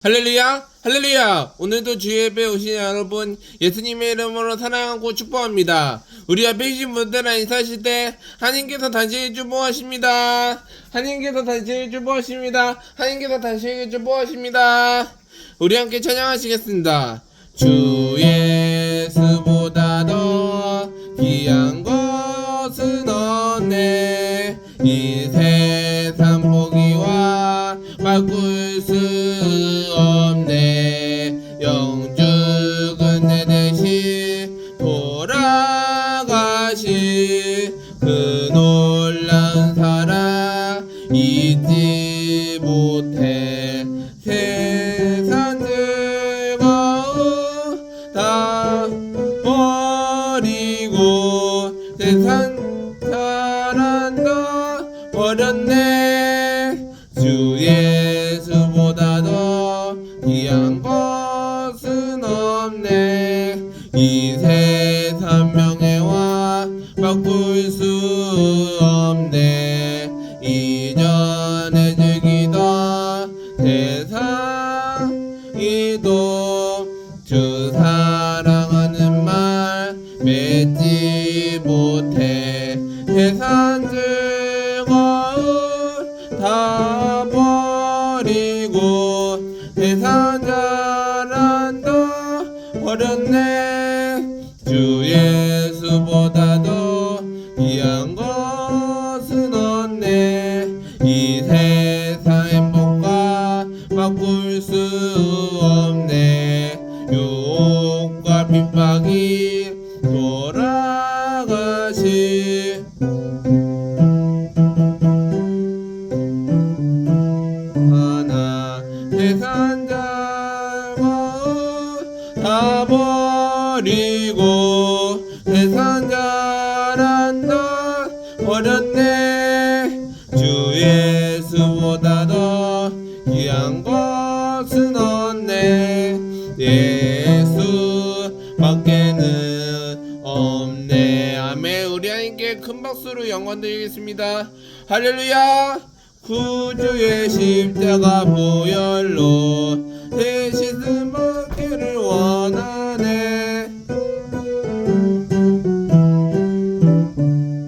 할렐루야 할렐루야. 오늘도 주의 예배에 오신 여러분 예수님의 이름으로 사랑하고 축복합니다. 우리 앞에 계신 분들은 인사하실 때 하나님께서 당신을 축복하십니다. 하나님께서 당신을 축복하십니다. 하나님께서 당신에게 축복하십니다. 우리 함께 찬양하시겠습니다. 주 예수보다 더 귀한 것은 없네. 이 세상 보기와 바꿀 수 없네. 영죽은 내 대신 돌아가신 그 놀라운 사랑 잊지 못해. 세상 즐거움 다 버리고 세상 사랑 다 버렸네. 주 예수보다 더 귀한 것은 없네. 이 세상 명예와 바꿀 수 없네. 이전에 즐기던 세상이도 주 사랑하는 말 맺지 못해. 세상 즐거움 다 버리고 세상 자랑도 버렸네. 주 예수보다 더 귀한 것은 없네. 이 세상 행복과 바꿀 수 없네. 유혹과 핍박이 돌아가시 하나. 세상 자랑은 다 버리고 세상 자랑도 버렸네. 주 예수보다 더 귀한 것은 없네. 예수밖에는 없네. 아멘. 우리 하나님께 큰 박수로 영광 드리겠습니다. 할렐루야. 구주의 십자가 보혈로 내 씻음 받기를 원하네.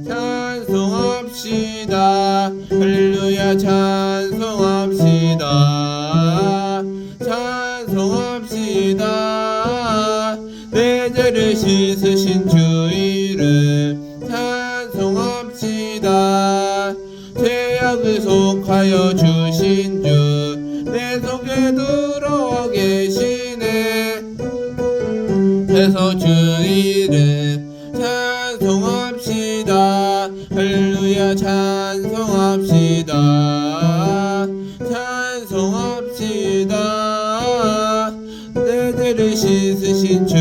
찬송합시다. 할렐루야. 찬송합시다. 찬송합시다. 내 죄를 씻으신 주 이름 찬송합시다. 죄악을 속하여 주신 주 내 속에 들어와 계시네. 그래서 주 이름 찬송합시다. 할렐루야. 찬송합시다. 찬송합시다. 내 죄를 씻으신 주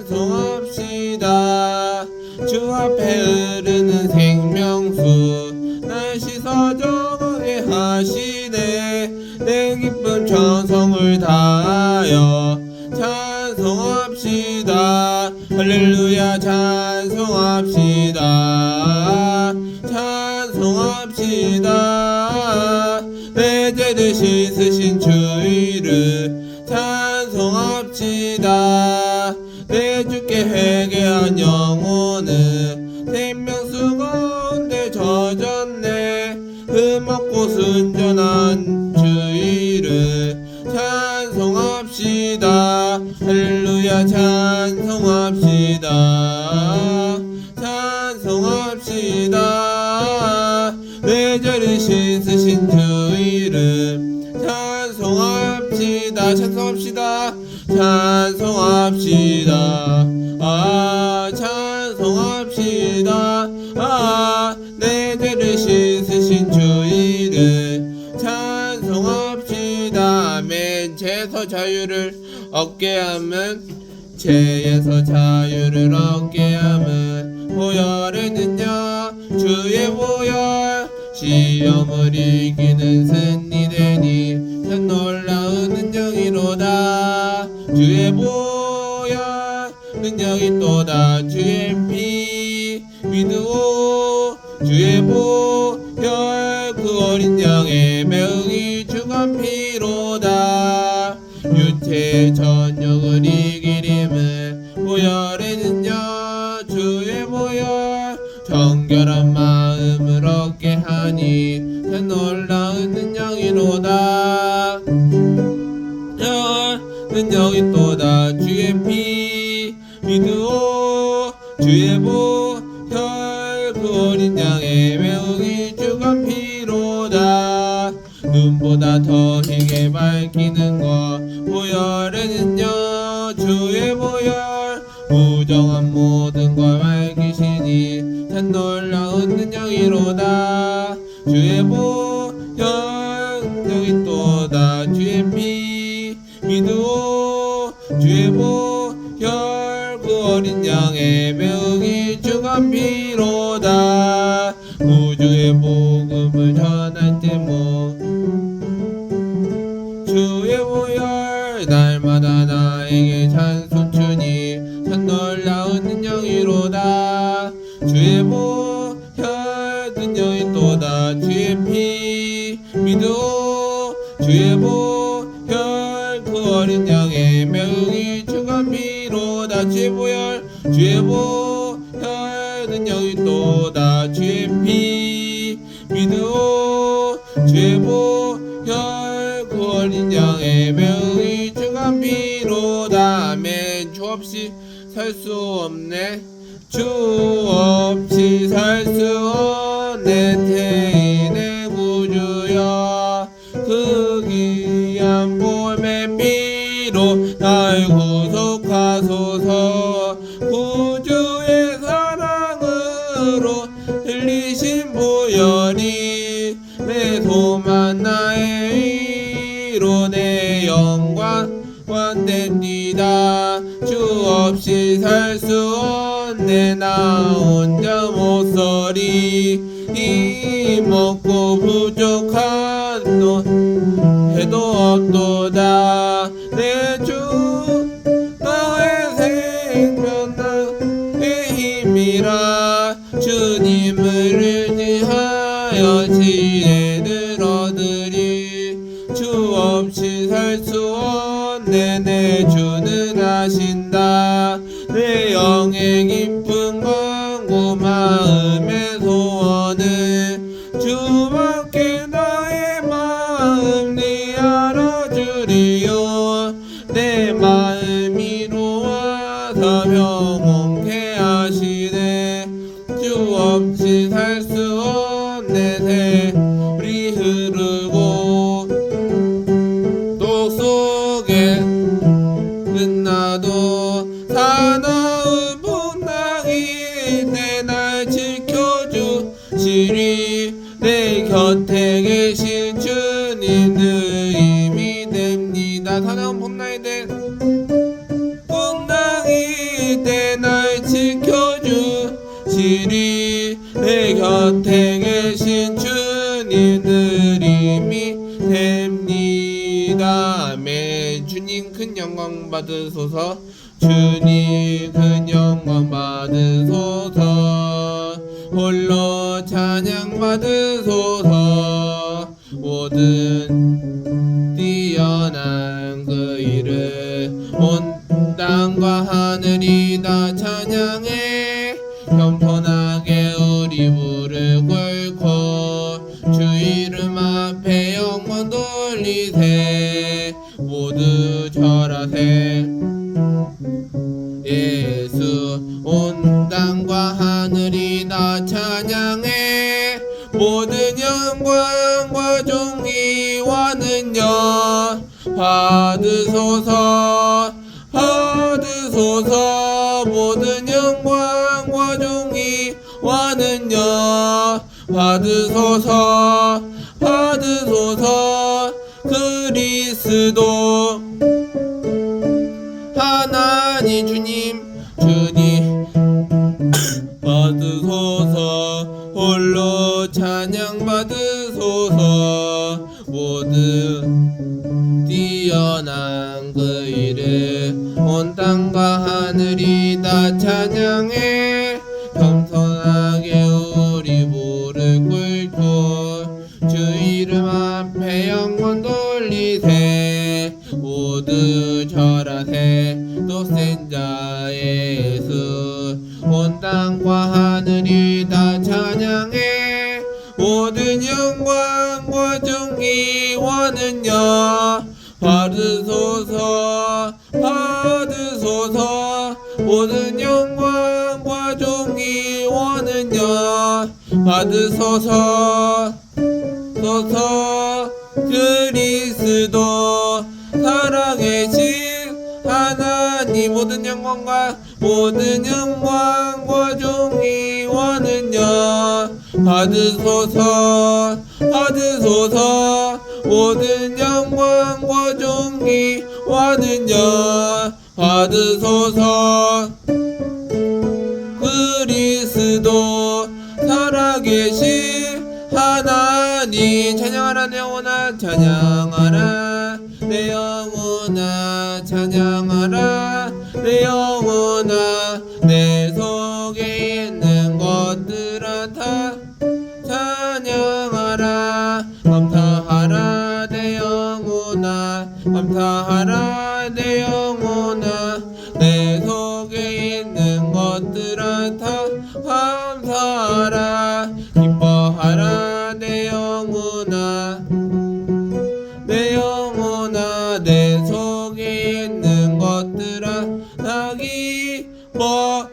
찬송합시다. 주 앞에 흐르는 생명수 날 씻어 정하게 하시네. 내 기쁜 찬송을 다하여 찬송합시다. 할렐루야. 찬송합시다. 찬송합시다. 내 죄를 씻으신 주 이름 찬송합시다. 내 주께 회개한 영혼은 생명수 가운데 젖었네. 흠없고 순전한 주 이름 찬송합시다. 할렐루야. 찬송합시다. 찬송합시다. 내 죄를 씻으신 주 이름 찬송합시다. 찬송합시다. 찬송합시다. 찬송합시다. 내 죄를 씻으신 주 이름 찬송합시다. 아멘. 죄에서 자유를 얻게 함은 죄에서 자유를 얻게 함은 보혈의 능력 주의 보혈 시험을 이기는 승리되니 참 놀라운 능력이로다. 주의 보혈 능력이 또다. 주의 피 믿으오. 주의 보혈 그 어린 양의 매응이 주간 피 피로다 육체의 전욕을 이기림은 보혈에는요 주의 보혈 정결한 마음을 얻게 하니 참 놀라운 능력이로다 능력이 또다 주의 피 믿으오 주의 보혈 그 어린 양의 매우 길쭉한 피로다 눈보다 더 희게 밝히는 것 보혈에는요 주의 보혈 무정한 모든 걸 밝히시니 참 놀라운 능력이로다 주의 보혈 능력이 또다 주의 피 믿으오 주의 보혈 그 어린 양의 매우 길쭉한 피로다 우주의 복음을 전할 제목 주의 보혈 날마다 나에게 찬송 주니 참 놀라운 능력이로다 주의 보혈 능력이 또다 주의 피 믿으오 주의 보혈 그 어린 양의 매우 길쭉한 피로다 주의 보혈 능력이 또다 주의 피 믿으오 주의 보혈 그 어린 양의 매우 길쭉한 피로다 아멘 주 없이 살 수 없네 주 없이 살 수 없네 태인의 구주여 그 귀한 보혈의 피로 날 구속하소서 구주의 사랑으로 흘리신 보혈이 내 소망 나의 위로 내 영광 완됩니다 주 없이 살 수 없네 나 혼자 못서리 힘없고 부족한 너 해도 없도다 내 주 너의 생명 나의 힘이라 주님을 의지하여 지혜를 얻으리 주 없이 살 수 없네 내 주는 아신다 내 영의 깊은 광고 마음의 소원은 주밖에 나의 마음 네 알아주리요 내 마음 이루어서 평온케 하시네 주 없이 살 수 없네 세월이 흐르고 또 속에 끝나도 사나운 풍랑이 내 날 지켜주시리 내 곁에 계신 주님 늘 힘이 됩니다 사나운 풍랑이 때 날 지켜주시리 내 곁에 계신 주님 늘 힘이 됩니다 아멘 주님 큰 영광 받으소서 주님 큰 영광 받으소서 홀로 찬양 받으소서 모든 뛰어난 그 이름 온 땅과 하늘이 다 찬양해 겸손하게 우리 무릎 꿇고 주 이름 앞에 영광 돌리세 모두 절하세 예수 온 땅과 하늘이 다 찬양해 모든 영광과 존귀와 능력 받으소서 모든 영광과 존귀와 능력 받으소서 그리스도 하나님 주님 받으소서 홀로 찬양 받으소서 모든 뛰어난 그 이름 온 땅과 하늘이 다 찬양해 겸손하게 우리 무릎 꿇고 주 이름 앞에 영광 돌리세 절하세 모두 절하세 독생 자 예수 온 땅과 하늘이 다 찬양해 모든 영광과 존귀원은요 받으소서 받으소서 모든 영광과 존귀원은요 받으소서 소서 그리스도 살아계신 하나님 모든 영광과 존귀원은요 받으소서 받으소서 모든 영광과 존귀원은요 받으소서 그리스도 살아계신 하나님 찬양하라 내 영혼아 찬양하라 내 영혼아 찬양하라 내 영혼아 내 속에 있는 것들아 다 찬양하라 감사하라 내 영혼아 감사하라 내 영혼아 내 속에 있는 것들아 다 감사하라 기뻐하라 내 영혼아 내 영혼아 내 속에 있는 것들아 다 기뻐하라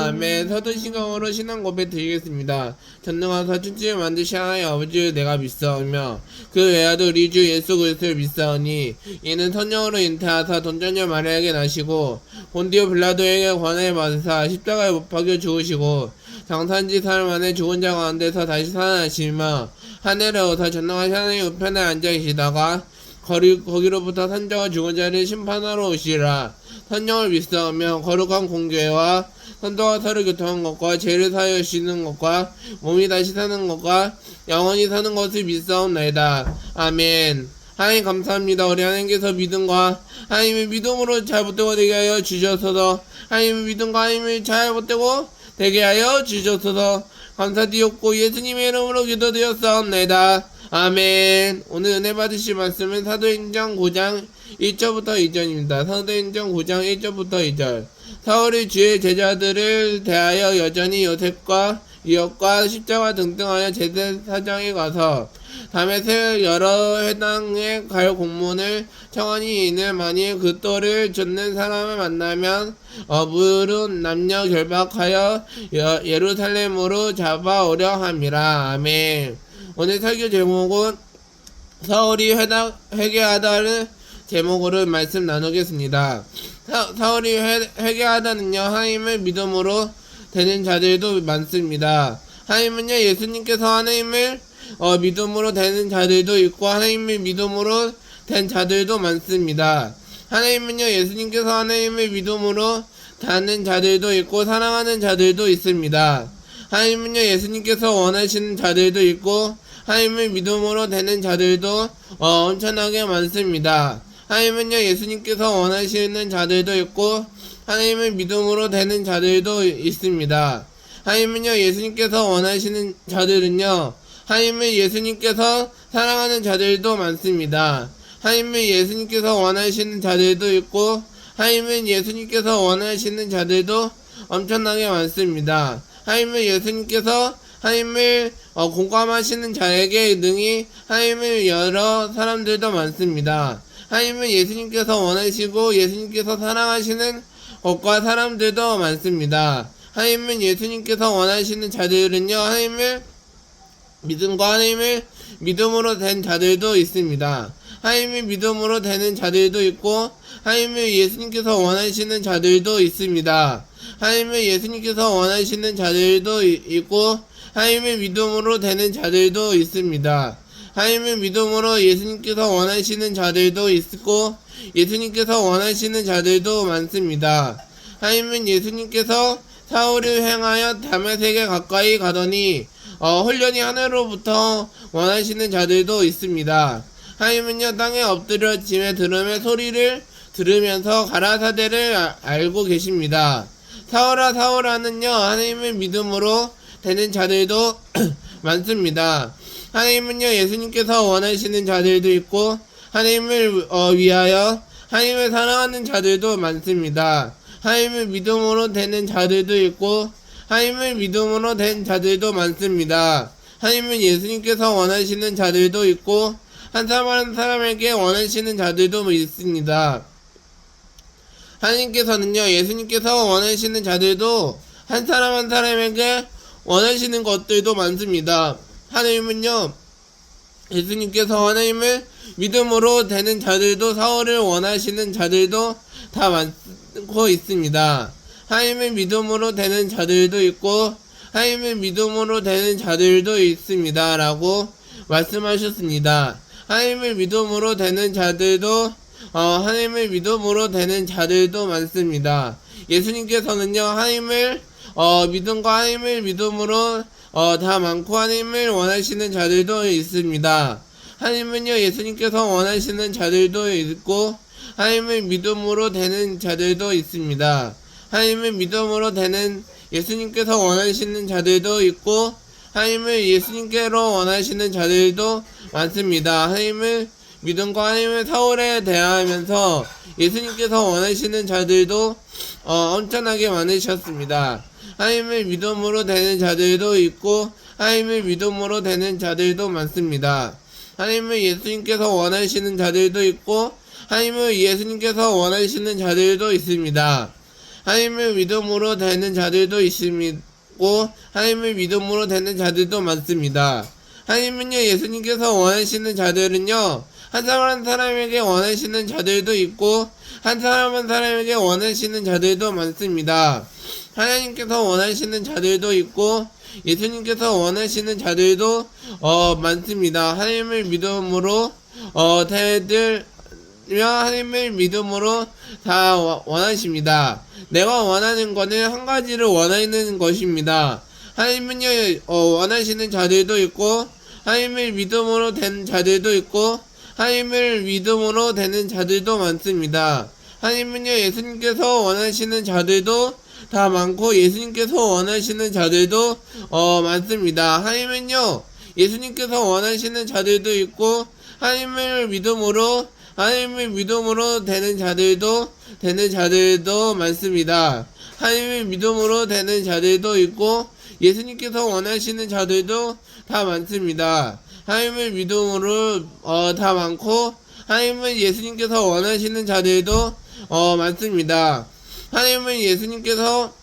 아멘. 서든 신강으로 신앙 고백 드리겠습니다. 전능하사 천지를 만드신 하나님 아버지를 내가 믿사오며 그 외아들 우리 주 예수 그리스도를 믿사오니 이는 성령으로 잉태하사 돈전녀 마리아에게 나시고 본디오 빌라도에게 권한을 받으사 십자가에 못 박혀 죽으시고 장사한지 사흘 만에 죽은 자 가운데서 다시 살아나시며 하늘에 오사 전능하신 하나님 우편에 앉아 계시다가 거기로부터 산자와 죽은 자를 심판하러 오시리라. 성령을 믿사오며 거룩한 공교회와 선도가 서로 교통한 것과 죄를 사하여 주시는 것과 몸이 다시 사는 것과 영원히 사는 것을 믿사옵나이다. 아멘. 하나님 감사합니다. 우리 하나님께서 믿음과 하나님의 믿음으로 잘 못되고 되게 하여 주셔서 하나님의 믿음과 하나님을 잘 못되고 되게 하여 주셔서 감사드렸고 예수님의 이름으로 기도드렸사옵나이다. 아멘. 오늘 은혜 받으실 말씀은 사도행전 9장 1절부터 2절입니다. 사도행전 9장 1절부터 2절. 사울이 주의 제자들을 대하여 여전히 요셉과 이역과 십자가 등등하여 제사장에 가서 다메섹 여러 회당에 갈 공문을 청하니 이는 만일 그 또를 좇는 사람을 만나면 물은 남녀 결박하여 예루살렘으로 잡아오려 함이라. 아멘. 오늘 설교 제목은 사울이 회개하다는 제목으로 말씀 나누겠습니다. 사울이 회개하다는요 하나님을 믿음으로 되는 자들도 많습니다. 하나님은요 예수님께서 하나님을 믿음으로 되는 자들도 있고 하나님을 믿음으로 된 자들도 많습니다. 하나님은요 예수님께서 하나님을 믿음으로 되는 자들도 있고 사랑하는 자들도 있습니다. 하나님은요 예수님께서 원하시는 자들도 있고 하나님을 믿음으로 되는 자들도 엄청나게 많습니다. 하나님은요 예수님께서 원하시는 자들도 있고 하나님을 믿음으로 되는 자들도 있습니다. 하나님은요 예수님께서 원하시는 자들은요 하나님을 예수님께서 사랑하는 자들도 많습니다. 하나님을 예수님께서 원하시는 자들도 있고 하나님을 예수님께서 원하시는 자들도 엄청나게 많습니다. 하나님을 예수님께서 하나님을 공감하시는 자에게 능히 하나님을 여러 사람들도 많습니다. 하나님은 예수님께서 원하시고 예수님께서 사랑하시는 것과 사람들도 많습니다. 하나님은 예수님께서 원하시는 자들은요 하나님을 믿음과 하나님을 믿음으로 된 자들도 있습니다. 하나님을 믿음으로 되는 자들도 있고 하나님을 예수님께서 원하시는 자들도 있습니다. 하나님을 예수님께서 원하시는 자들도 있고 하나님을 믿음으로 되는 자들도 있습니다. 하나님을 믿음으로 예수님께서 원하시는 자들도 있고 예수님께서 원하시는 자들도 많습니다. 하나님은 예수님께서 사울을 행하여 다메섹에 가까이 가더니 홀련히 하늘로부터 원하시는 자들도 있습니다. 하나님은요 땅에 엎드려 짐에 들음의 소리를 들으면서 가라사대를 알고 계십니다. 사울아 사울아는요 하나님을 믿음으로 되는 자들도 많습니다. 하나님은요 예수님께서 원하시는 자들도 있고 하나님을 위하여 하나님을 사랑하는 자들도 많습니다. 하나님을 믿음으로 되는 자들도 있고 하나님을 믿음으로 된 자들도 많습니다. 하나님은 예수님께서 원하시는 자들도 있고 한 사람 한 사람에게 원하시는 자들도 있습니다. 하나님께서는요, 예수님께서 원하시는 자들도 한 사람 한 사람에게 원하시는 것들도 많습니다. 하나님은요, 예수님께서 하나님을 믿음으로 되는 자들도 사울을 원하시는 자들도 다 많고 있습니다. 하나님을 믿음으로 되는 자들도 있고 하나님을 믿음으로 되는 자들도 있습니다. 라고 말씀하셨습니다. 하나님을 믿음으로 되는 자들도 하나님을 믿음으로 되는 자들도 많습니다. 예수님께서는요, 하나님을 믿음과 하나님을 믿음으로 다 많고 하나님을 원하시는 자들도 있습니다. 하나님은요, 예수님께서 원하시는 자들도 있고 하나님을 믿음으로 되는 자들도 있습니다. 하나님을 믿음으로 되는 예수님께서 원하시는 자들도 있고 하나님을 예수님께로 원하시는 자들도 많습니다. 하나님을 믿음과 하나님을 사울에 대하면서 예수님께서 원하시는 자들도 엄청나게 많으셨습니다. 하나님을 믿음으로 되는 자들도 있고 하나님을 믿음으로 되는 자들도 많습니다. 하나님을 예수님께서 원하시는 자들도 있고 하나님을 예수님께서 원하시는 자들도 있습니다. 하나님을 믿음으로 되는 자들도 있고 하나님을 믿음으로 되는 자들도 많습니다. 하나님은요, 예수님께서 원하시는 자들은요, 한 사람 한 사람에게 원하시는 자들도 있고 한 사람 한 사람에게 원하시는 자들도 많습니다. 하나님께서 원하시는 자들도 있고 예수님께서 원하시는 자들도 많습니다. 하나님을 믿음으로 하나님을 믿음으로 다 원하십니다. 내가 원하는 것은 한 가지를 원하는 것입니다. 하나님은요, 원하시는 자들도 있고 하나님을 믿음으로 된 자들도 있고 하나님을 믿음으로 되는 자들도 많습니다. 하나님은요, 예수님께서 원하시는 자들도 다 많고 예수님께서 원하시는 자들도 많습니다. 하나님은요, 예수님께서 원하시는 자들도 있고 하나님을 믿음으로 되는 자들도 많습니다. 하나님을 믿음으로 되는 자들도 있고 예수님께서 원하시는 자들도 다 많습니다. 하나님을 믿음으로 다 많고 하나님은 예수님께서 원하시는 자들도 많습니다. 하나님은 예수님께서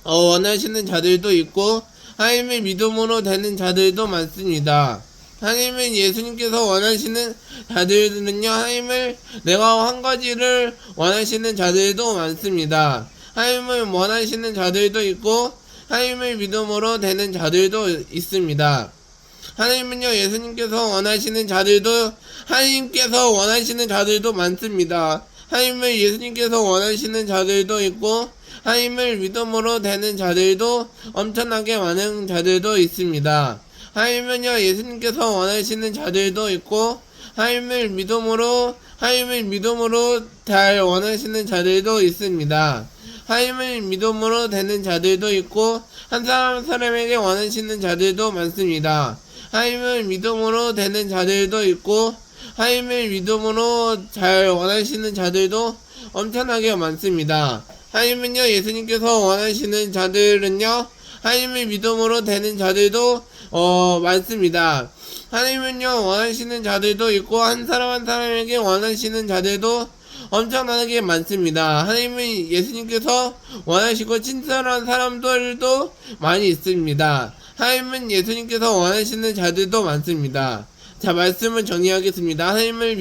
원하시는 자들도 있고 하나님을 믿음으로 되는 자들도 많습니다. 하나님은 예수님께서 원하시는 자들은요, 하나님을 내가 한 가지를 원하시는 자들도 많습니다. 하나님을 원하시는 자들도 있고 하나님을 믿음으로 되는 자들도 있습니다. 하나님은요, 예수님께서 원하시는 자들도 하나님께서 원하시는 자들도 많습니다. 하나님을 예수님께서 원하시는 자들도 있고 하나님을 믿음으로 되는 자들도 엄청나게 많은 자들도 있습니다. 하나님은요, 예수님께서 원하시는 자들도 있고 하나님을 믿음으로 잘 원하시는 자들도 있습니다. 하나님을 믿음으로 되는 자들도 있고 한 사람 한 사람에게 원하시는 자들도 많습니다. 하나님을 믿음으로 되는 자들도 있고 하나님을 믿음으로 잘 원하시는 자들도 엄청나게 많습니다. 하나님은요, 예수님께서 원하시는 자들은요, 하나님을 믿음으로 되는 자들도 많습니다. 하나님은요, 원하시는 자들도 있고 한 사람 한 사람에게 원하시는 자들도 엄청나게 많습니다. 하나님은 예수님께서 원하시고 친절한 사람들도 많이 있습니다. 하나님은 예수님께서 원하시는 자들도 많습니다. 자, 말씀을 정리하겠습니다. 하나님을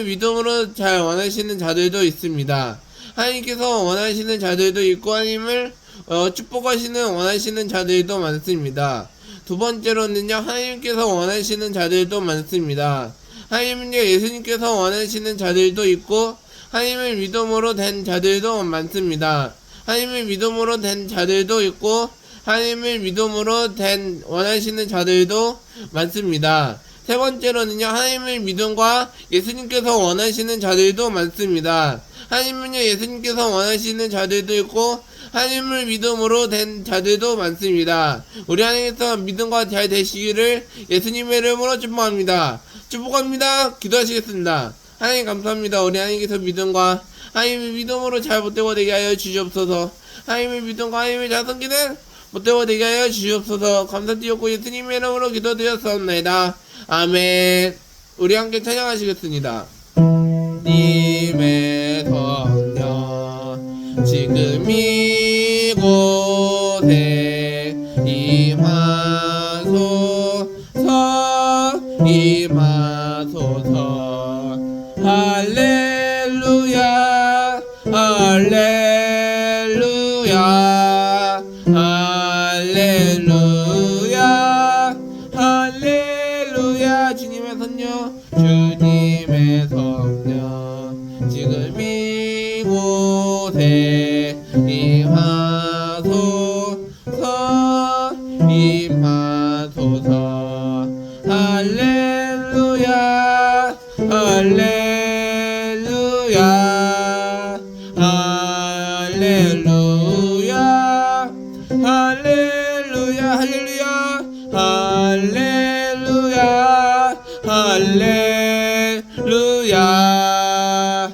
믿음으로 잘 원하시는 자들도 있습니다. 하나님께서 원하시는 자들도 있고 하나님을 축복하시는 원하시는 자들도 많습니다. 두 번째로는요, 하나님께서 원하시는 자들도 많습니다. 하나님은요, 예수님께서 원하시는 자들도 있고 하나님을 믿음으로 된 자들도 많습니다. 하나님을 믿음으로 된 자들도 있고 하나님을 믿음으로 된 원하시는 자들도 많습니다. 세 번째로는요, 하나님을 믿음과 예수님께서 원하시는 자들도 많습니다. 하나님은요, 예수님께서 원하시는 자들도 있고 하나님을 믿음으로 된 자들도 많습니다. 우리 하나님께서 믿음과 잘 되시기를 예수님의 이름으로 축복합니다. 축복합니다. 기도하시겠습니다. 하나님 감사합니다. 우리 하나님께서 믿음과 하나님의 믿음으로 잘 못되고 되게 하여 주시옵소서. 하나님의 믿음과 하나님의 자성기는 못되고 되게 하여 주시옵소서. 감사드렸고 예수님의 이름으로 기도드렸사옵나이다. 아멘. 우리 함께 찬양하시겠습니다. 님의 성령 지금 이곳에 임하소서 할렐루야 할렐루야 할렐루야 할렐루야 주님의 성령 주님의 성령 지금 이곳에 임하소서 임하소서 할렐루야 할렐루야 할렐루야 할렐루야 할렐루야 할렐루야 할렐루야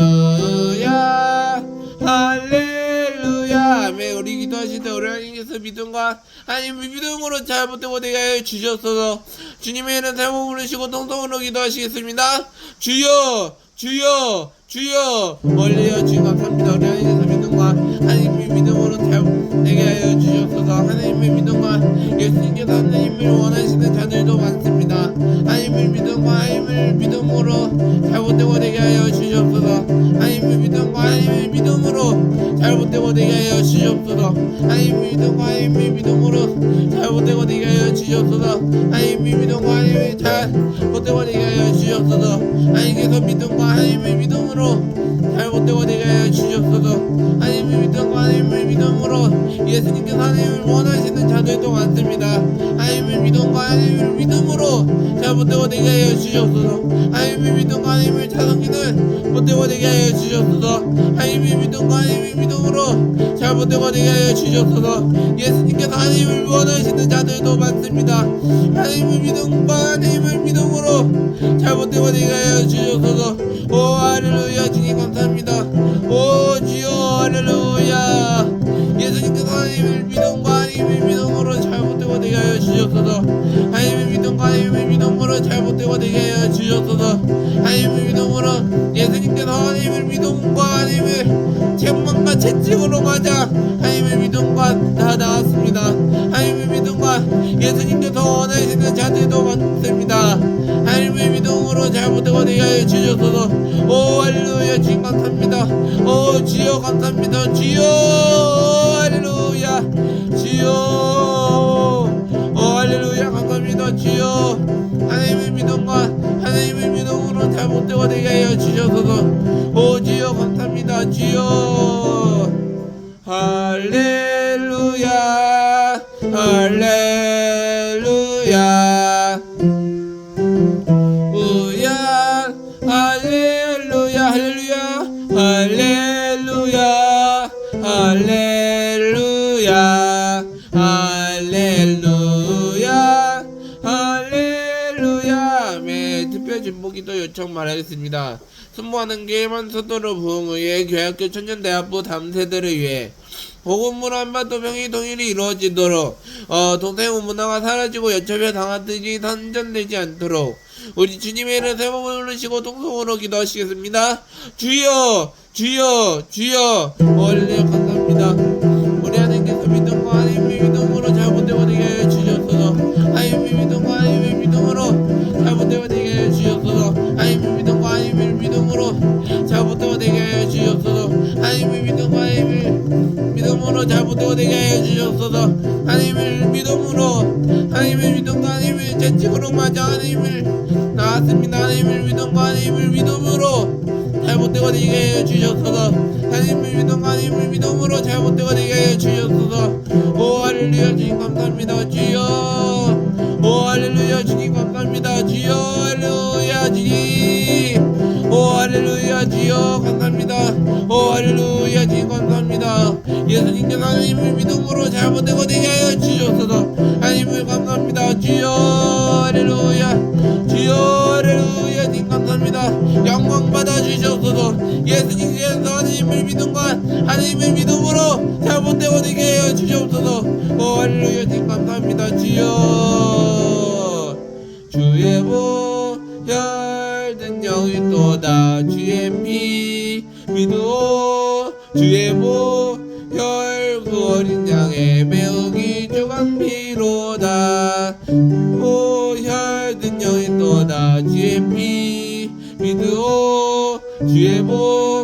할렐루야 할렐루야 아멘. 우리 기도하실 때 우리 하나님께서 믿음과 하나님의 믿음으로 잘못되고 되게 하여 주셨어서 주님의 이름 잘못 부르시고 통성으로 기도하시겠습니다. 주여 주여 주여 멀리여 주님 감사합니다. 우리 하나님께서 믿음과 하나님의 믿음으로 잘되게 하여 주셨어서 하나님의 믿음과 예수님께서 하나님을 원하시는 자들도 많습니다. 하나님의 믿음과 하나님의 믿음으로 잘못되고 되게 하여 주셨어서 하나님의 믿음과 하나님의 믿음으로 잘못되고 되게 하여 주셨어서 하나님의 믿음과 하나님의 믿음으로 잘못되고 되게 하여 주셨어서 하나님의 믿음과 하나님의 잘못되고 되게 하여 주셨어서 하나님께서 믿음과 하나님의 믿음으로 잘못되고 되게 하여 주셨어서 하나님의 믿음과 하나님의 믿음으로 예수님께서 하나님을 원하시는 자들도 많습니다. 하나님의 믿음과 하나님의 믿음으로 잘못되고 되게 하여 주셨어서 하나님의 믿음과 하나님의 자성기는 못되고 되게 하여 주셨어서 하나님의 믿음과 하나님의 믿음으로 잘못되고 되게 하여 주셨어서 예수님께서 하나님을 원하시는 자들도 많습니다. 하나님의 믿음과 하나님의 믿음으로 잘못되고 되게 하여 주셨어서 오 할렐루야 주님 감사합니다. 오 주여 할렐루야 예수님께서 하나님의 믿음과 하나님의 믿음으로 잘못되고 되게 하여 주셨어서 하나님의 믿음과 하나님의 믿음으로 잘못되고 되게 하여 주셨어서 하나님의 믿음으로 예수님께서 하나님의 믿음과 하나님의 책망과 채찍으로 맞아 하나님의 믿음과 다 나왔습니다. 하나님의 믿음과 예수님께서 원하시는 자들도 많습니다. 하나님의 믿음으로 잘못되고 되게 하여 주셨어서 오 할렐루야 주님 감사합니다. 오 주여 감사합니다. 주여 할렐루야 주여 오 할렐루야 감사합니다. 주여 하나님의 믿음과 하나님의 믿음으로 잘못되고 되게 하여 주셔서 오 주여 감사합니다. 주여 할렐루야 할렐루야 우야 할렐루야 할렐루야 할렐루야 할렐루야 할렐루야 할렐루야 아멘. 특별 진보기도 요청 말하겠습니다. 순모하는 게임한 서도로 부흥을 위해 교학교 천년대학부 다음 세대를 위해 복음으로 한반도 병이 통일이 이루어지도록 동생 문화가 사라지고 여차별 당하듯이 선전되지 않도록 우리 주님의 이름 세 번 부르시고 통성으로 기도하시겠습니다. 주여 주여 주여 할렐루야 감사합니다. 우리 하나님께서 믿음과 하나님의 믿음으로 잘못되고 되게 하여 주셨소서 하나님의 믿음과 하나님의 믿음으로 잘못되고 되게 하여 주셨소서 하나님의 믿음과 하나님의 믿음으로 잘못되고 되게 하여 주셨소서 하나님의 믿음과 하나님의 믿음으로 잘못되고 되게 하여 주셨소서 하나님의 믿음으로 하나님의 믿음과 하나님의 채찍으로 맞아 하나님을 나왔습니다. 하나님의 믿음과 하나님의 믿음으로 잘못되고 되게 하여 주셨소서 하나님의 믿음과 하나님의 믿음으로 잘못되고 되게 하여 주셨소서 오 할렐루야 주님 감사합니다. 주여 오 할렐루야 주님 감사합니다. 주여 할렐루야 주님 오 할렐루야 주여 감사합니다. 오 할렐루야 주님 감사합니다. 예수님께서 하나님의 믿음으로 잘못되고 되게 하여 주셨소서 하나님을 감사합니다. 주여 할렐루야 예수님께서 하나님을 믿음과 하나님을 믿음으로 잘못되고 되게 하여 주시옵소서. 할렐루야. 주님 감사합니다. 주여 주의 보혈 능력이 또다 주의 피 믿어 주의 보혈 그 어린 양의 매우기 주간 피로다 보혈 능력이 또다 주의 피 믿어 주의 보혈다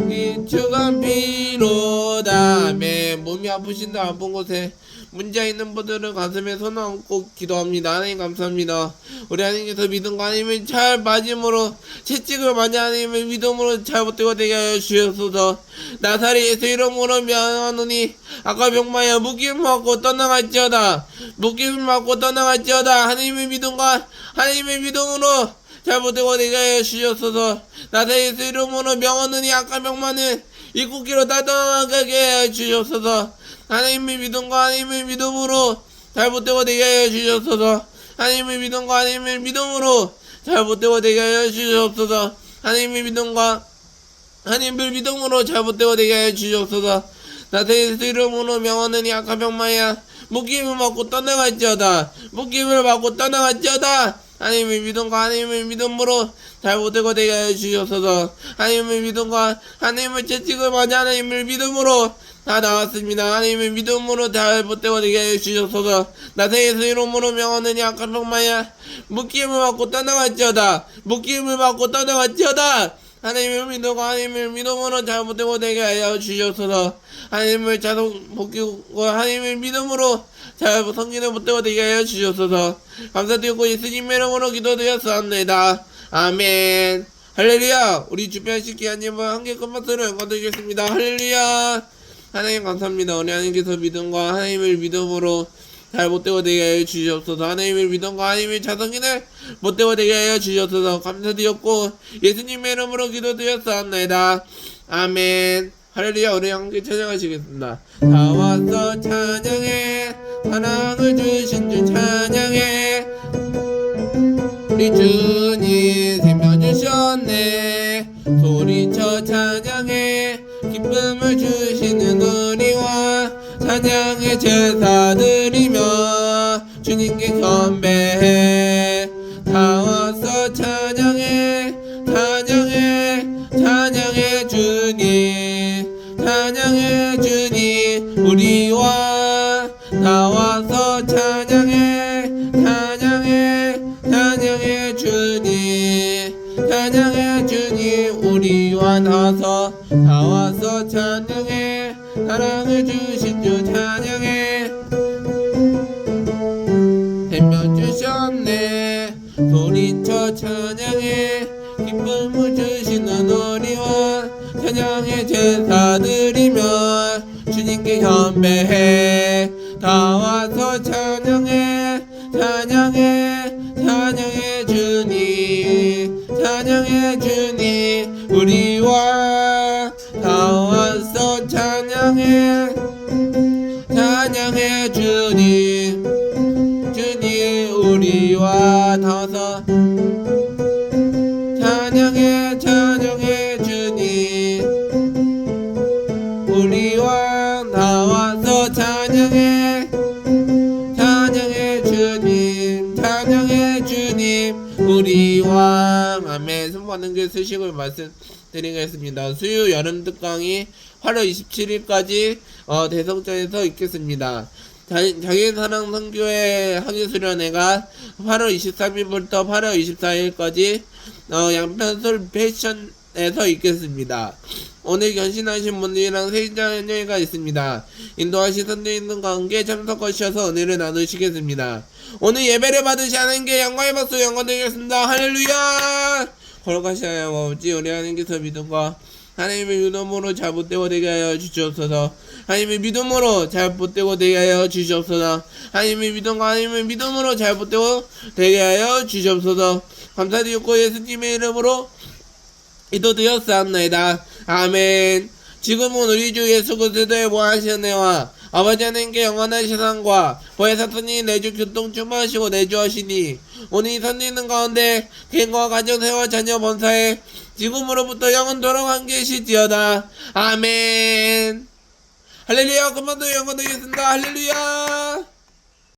이 주간 피로다. 아멘. 몸이 아프신데 아픈 곳에 문제 있는 분들은 가슴에 손 얹고 기도합니다. 하나님 감사합니다. 우리 하나님께서 믿음과 하나님을 잘 맞음으로 채찍을 맞이 하나님을 믿음으로 잘못되고 되게 하여 주옵소서. 나사렛 예수 이름으로 명하노니 아까 병마여 묶임을 맞고 떠나갈지어다. 묶임을 맞고 떠나갈지어다. 하나님의 믿음과 하나님의 믿음으로 잘못되고 되게 하여 주옵소서. 나사렛 예수 이름으로 명하노니 아까 병마는 입국기로 떠나가게 하여 주옵소서. 하나님의 믿음과 하나님의 믿음으로 잘못되고 되게 하여 주시옵소서. 하나님의 믿음과 하나님의 믿음으로 잘못되고 되게 하여 주시옵소서. 하나님의 믿음과 하나님의 믿음으로 잘못되고 되게 하여 주시옵소서. 나사렛 이름으로 명하노니 악한 병마야 묶임을 맞고 떠나갈지어다. 묶임을 맞고 떠나갈지어다. 하나님의 믿음과 하나님의 믿음으로 잘못되고 되게 하여 주시옵소서. 하나님의 믿음과 하나님의 채찍을 맞아 하나님의 믿음으로 다 나왔습니다. 하나님의 믿음으로 잘못되고 되게 하여 주시옵소서. 나사렛 이름으로 명하노니 악한 병마야 묶임을 맞고 떠나갈지어다. 묶임을 맞고 떠나갈지어다. 하나님의 믿음과 하나님의 믿음으로 잘못되고 되게 하여 주시옵소서. 하나님을 자동 복귀고 하나님의 믿음으로 잘 성기는 못되고 되게 하여 주시옵소서. 감사드리고 예수님의 이름으로 기도드렸사옵나이다. 아멘. 할렐루야. 우리 주변식 기아님과 함께 끝마스를 영광드리겠습니다. 할렐루야. 하나님 감사합니다. 우리 하나님께서 믿음과 하나님을 믿음으로 잘못되고 되게 하여 주시옵소서. 하나님의 믿음과 하나님의 자성인을 못되고 되게 하여 주시옵소서. 감사드렸고 예수님의 이름으로 기도드렸사옵나이다. 아멘. 할렐루야. 우리 함께 찬양하시겠습니다. 다 와서 찬양해 사랑을 주신 주 찬양해 우리 주님 생명 주셨네 소리쳐 찬양해 기쁨을 주시는 우리와 찬양의 제사 드리며 주님께 경배해 다 와서 찬양해 찬양해 찬양해 주님 찬양해 주님 우리와 다 와서 찬양해 찬양해 찬양해 주님 찬양해 주님 우리와 다 와서 찬양해 사랑을 주신 주 찬양해 생명 주셨네 소리쳐 찬양해 기쁨을 주시는 우리와 찬양의 제사 드리며 주님께 경배해 다 와서 찬양해 찬양해 찬양해 주님 찬양해 주님 우리와 다 와서 찬양해 찬양해 주님 주님 우리와 다 와서 찬양해 찬양해 주님 우리와 다 와서 찬양해 찬양해 주님 찬양해 주님 우리와 아멘. 선포하는 게 수식을 말씀드리겠습니다. 수요 여름 특강이 8월 27일까지 대성전에서 있겠습니다. 자기사랑 선교회 학예수련회가 8월 23일부터 8월 24일까지 양편솔 패션에서 있겠습니다. 오늘 견신하신 분들이랑 세인자연회가 있습니다. 인도하신 선생님과 함께 참석하셔서 은혜를 나누시겠습니다. 오늘 예배를 받으시 하나님께 영광의 박수 영광드리겠습니다. 할렐루야. 걸어가시아야 아버지 우리 하나님께서 믿음과 하나님의 믿음으로 잘못되고 되게 하여 주시옵소서. 하나님의 믿음으로 잘못되고 되게 하여 주시옵소서. 하나님의 믿음과 하나님의 믿음으로 잘못되고 되게 하여 주시옵소서. 감사드리고 예수님의 이름으로 기도드렸사옵나이다. 아멘. 지금은 우리 주 예수 그리스도의 무한하신 은혜와 아버지 하나님께 영원한 시상과 보혜사선이 내주 교통 충만하시고 내주하시니 오늘 이 선지는 가운데 개인과 가정 세와 자녀 범사에 지금으로부터 영원토록 함께 계시지어다. 아멘. 할렐루야. 그만도 영원 되겠습니다. 할렐루야.